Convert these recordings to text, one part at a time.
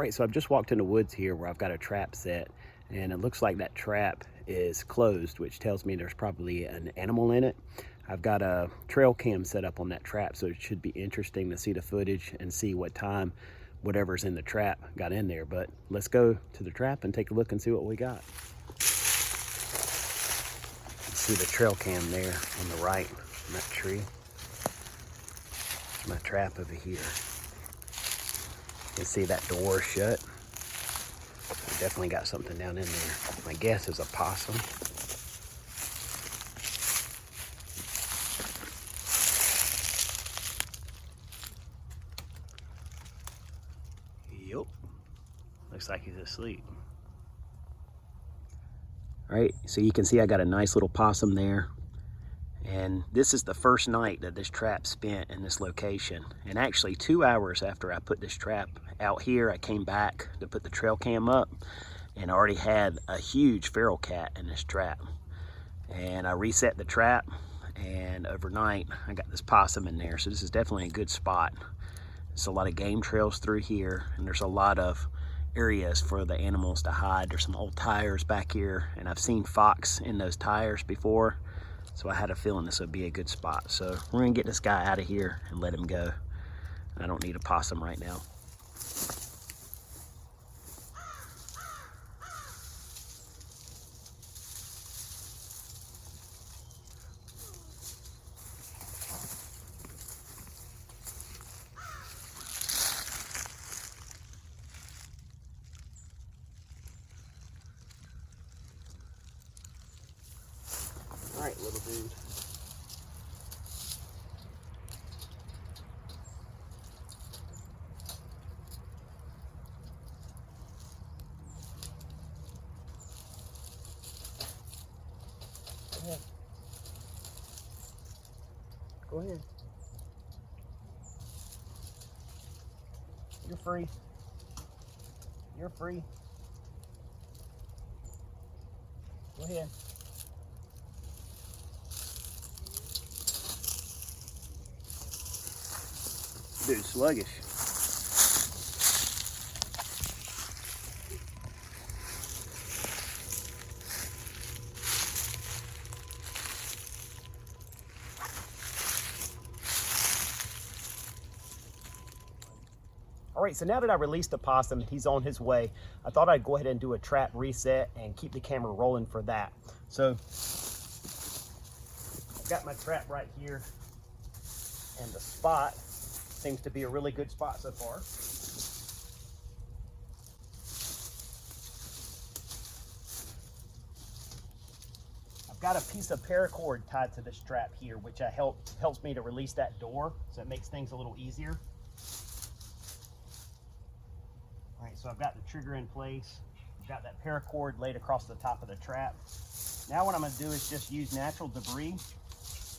right, so I've just walked in the woods here where I've got a trap set, and it looks like that trap is closed, which tells me there's probably an animal in it. I've got a trail cam set up on that trap, so it should be interesting to see the footage and see what time whatever's in the trap got in there. But let's go to the trap and take a look and see what we got. See the trail cam there on the right in that tree. My trap over here. You can see that door shut. We definitely got something down in there. My guess is a possum. Yup. Looks like he's asleep. All right, so you can see I got a nice little possum there. And this is the first night that this trap spent in this location. And actually 2 hours after I put this trap out here, I came back to put the trail cam up and I already had a huge feral cat in this trap. And I reset the trap, and overnight I got this possum in there. So this is definitely a good spot. There's a lot of game trails through here, and there's a lot of areas for the animals to hide. There's some old tires back here, and I've seen fox in those tires before. So I had a feeling this would be a good spot. So we're gonna get this guy out of here and let him go. I don't need a possum right now. All right, little dude. Go ahead. Go ahead. You're free. You're free. Go ahead. Dude, sluggish. All right, so now that I released the possum, he's on his way. I thought I'd go ahead and do a trap reset and keep the camera rolling for that. So I've got my trap right here, and the spot seems to be a really good spot so far. I've got a piece of paracord tied to this trap here, which helps me to release that door, so it makes things a little easier. All right, so I've got the trigger in place. I've got that paracord laid across the top of the trap. Now what I'm gonna do is just use natural debris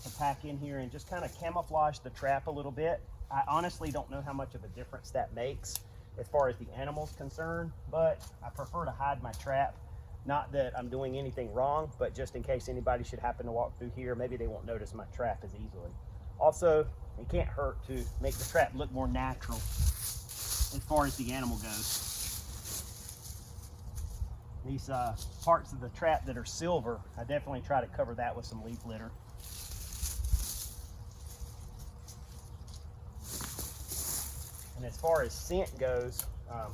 to pack in here and just kind of camouflage the trap a little bit. I honestly don't know how much of a difference that makes as far as the animal's concerned, but I prefer to hide my trap. Not that I'm doing anything wrong, but just in case anybody should happen to walk through here, maybe they won't notice my trap as easily. Also, it can't hurt to make the trap look more natural as far as the animal goes. These parts of the trap that are silver, I definitely try to cover that with some leaf litter. And as far as scent goes,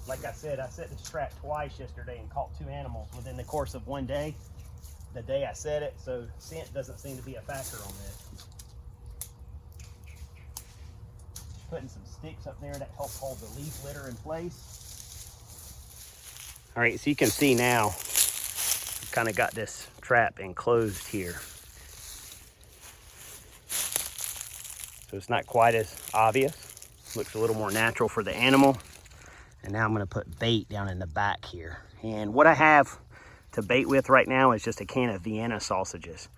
like I said, I set this trap twice yesterday and caught 2 animals within the course of one day, the day I set it, so scent doesn't seem to be a factor on this. Putting some sticks up there that help hold the leaf litter in place. All right, so you can see now, I've kind of got this trap enclosed here. So it's not quite as obvious. Looks a little more natural for the animal. And now I'm gonna put bait down in the back here. And what I have to bait with right now is just a can of Vienna sausages.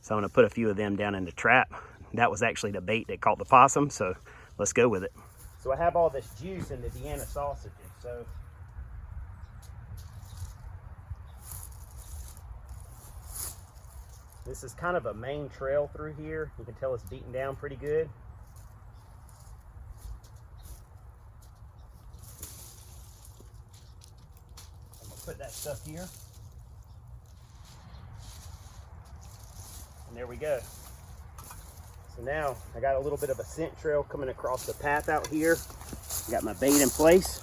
So I'm gonna put a few of them down in the trap. That was actually the bait that caught the possum, so let's go with it. So I have all this juice in the Vienna sausages. So this is kind of a main trail through here. You can tell it's beaten down pretty good. put that stuff here. And there we go. So now I got a little bit of a scent trail coming across the path out here. Got my bait in place.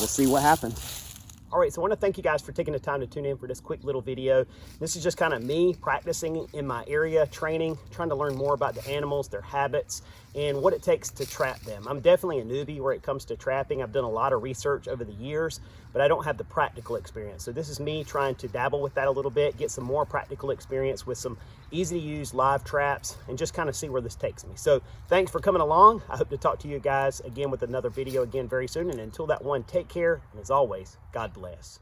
We'll see what happens. All right, so I want to thank you guys for taking the time to tune in for this quick little video. This is just kind of me practicing in my area, training, trying to learn more about the animals, their habits, and what it takes to trap them. I'm definitely a newbie where it comes to trapping. I've done a lot of research over the years, but I don't have the practical experience. So this is me trying to dabble with that a little bit, get some more practical experience with some easy to use live traps, and just kind of see where this takes me. So thanks for coming along. I hope to talk to you guys again with another video again very soon. And until that one, take care. And as always, God bless.